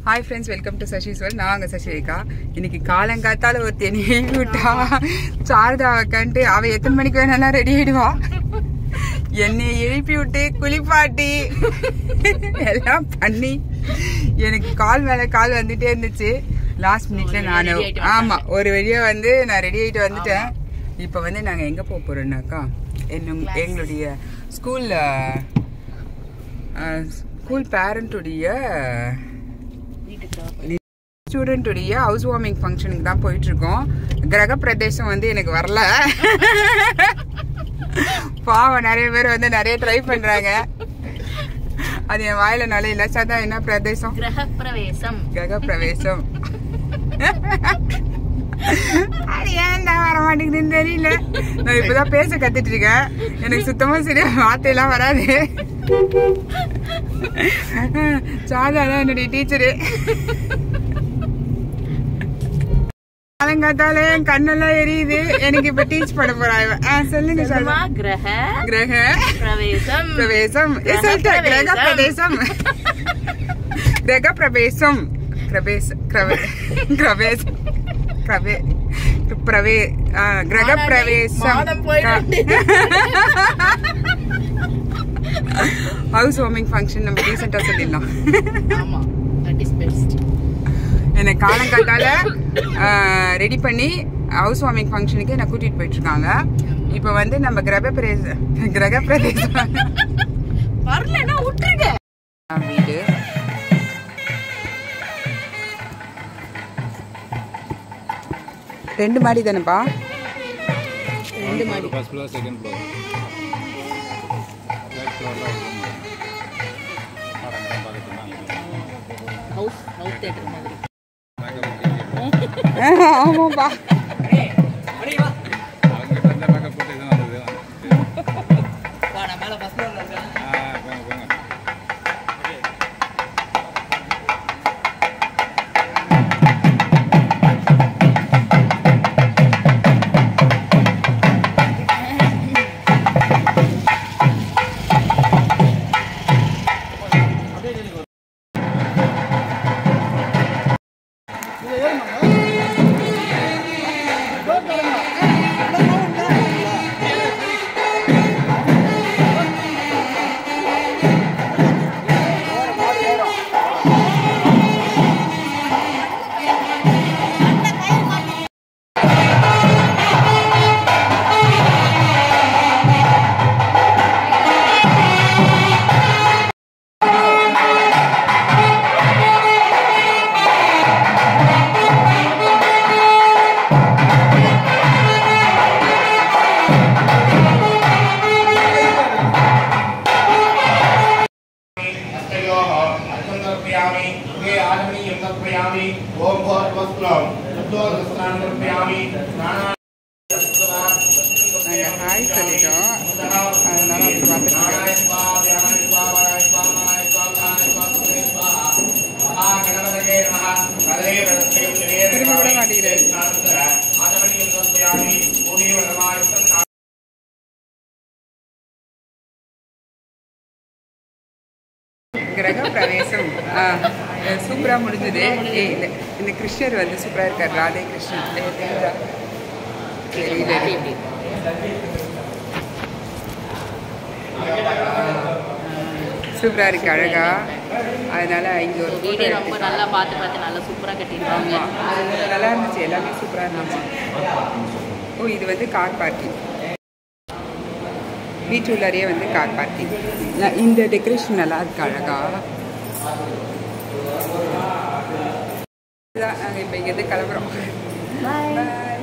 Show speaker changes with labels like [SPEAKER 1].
[SPEAKER 1] Hi friends, welcome to Sashi's World. நான் அங்க சசிரேகா. இன்னைக்கு காலங்காத்தால ஒரு தேனி விட்டா சாரதாவை கண்டு அவ எத்தனை மணிக்கு வேணாலும் ரெடி ஆயிடுவா. என்னை எழுப்பி விட்டு குளிப்பாட்டி எல்லாம் பண்ணி எனக்கு கால் மேல கால் வந்துட்டே இருந்துச்சு. லாஸ்ட் மினிட்ல நான் ஒரு வழியா வந்து நான் ரெடி ஆயிட்டு வந்துட்டேன். இப்ப வந்து நாங்க எங்க போறோம்னாக்கா எங்களுடைய ஸ்கூல் பேரண்ட்டுடைய ஸ்டூடெண்ட்டுடைய ஹவுஸ் வார்மிங் ஃபங்க்ஷனுக்கு தான் போயிட்டு இருக்கோம். கிரக பிரதேசம் வந்து எனக்கு வரல. பாவம் நிறைய பேர் வந்து நிறைய ட்ரை பண்றாங்க. அது என் வாயில நுழையில. சதா என்ன பிரதேசம்? கிரக பிரவேசம். அது ஏன் தான் வர மாட்டேங்குதுன்னு தெரியல. நான் இப்பதான் பேச கத்துட்டு இருக்கேன். எனக்கு சுத்தமா சரியா வார்த்தையெல்லாம் வராது. சாதாதான் என்னுடைய டீச்சரு. காலங்காத்தால என் கண்ணெல்லாம் எரியுது. எனக்கு இப்ப டீச் பண்ண போறாங்க. சொல்லுங்க சொல்லுமா. கிரக பிரவேசம் கிரக பிரதேசம் கிரக பிரவேசம் கிரக பிரவேசம் ஹவுஸ் வார்மிங் ஃபங்க்ஷன் நம்ம ரீசெண்டா சொல்லிடலாம். என்னை காலங்காத்தால ரெடி பண்ணி ஹவுஸ் வார்மிங் ஃபங்க்ஷனுக்கு என்ன கூட்டிட்டு போயிட்டு இருக்காங்க. இப்ப வந்து நம்ம கிரக பிரதேசம் வீடு ரெண்டு மாடி தானேப்பா? ரெண்டு மாடி. First floor, second floor. Third ஃப்ளோர்ல ஹவுஸ் தியேட்டர் மாதிரி. ஆமாப்பா. அடி வா. அங்க வந்து பக்க போட்டு தான் வந்தது. வா நான் மேல ஃபர்ஸ்ட் ஃப்ளோர்ல இருக்கேன். போங்க. ஹாய் சொல்லிட்டோம். அதனால அப்படி பார்த்துட்டு திரும்ப விட மாட்டேங்கிறேன். கிரக பிரவேசம் சூப்பரா முடிஞ்சது. இந்த கிருஷ்ணர் வந்து சூப்பரா இருக்கார். ராதே கிருஷ்ணன் சூப்பரா இருக்கு, அழகா. அதனால இங்க ஒரு
[SPEAKER 2] வீடியோ ரொம்ப நல்லா பார்த்து நல்லா சூப்பரா கட்டிருக்காங்க.
[SPEAKER 1] நல்லா இருந்துச்சு, எல்லாமே சூப்பரா இருந்துச்சு. ஓ, இது வந்து கார் பார்க்கிங். பீச் உள்ளாரியே வந்து கார் பார்க்கிங். இந்த டெக்கரேஷன் நல்லா இருக்கு, அழகா. நாங்கள் இப்போ இங்கேருந்து கிளம்புறோம். பாய்.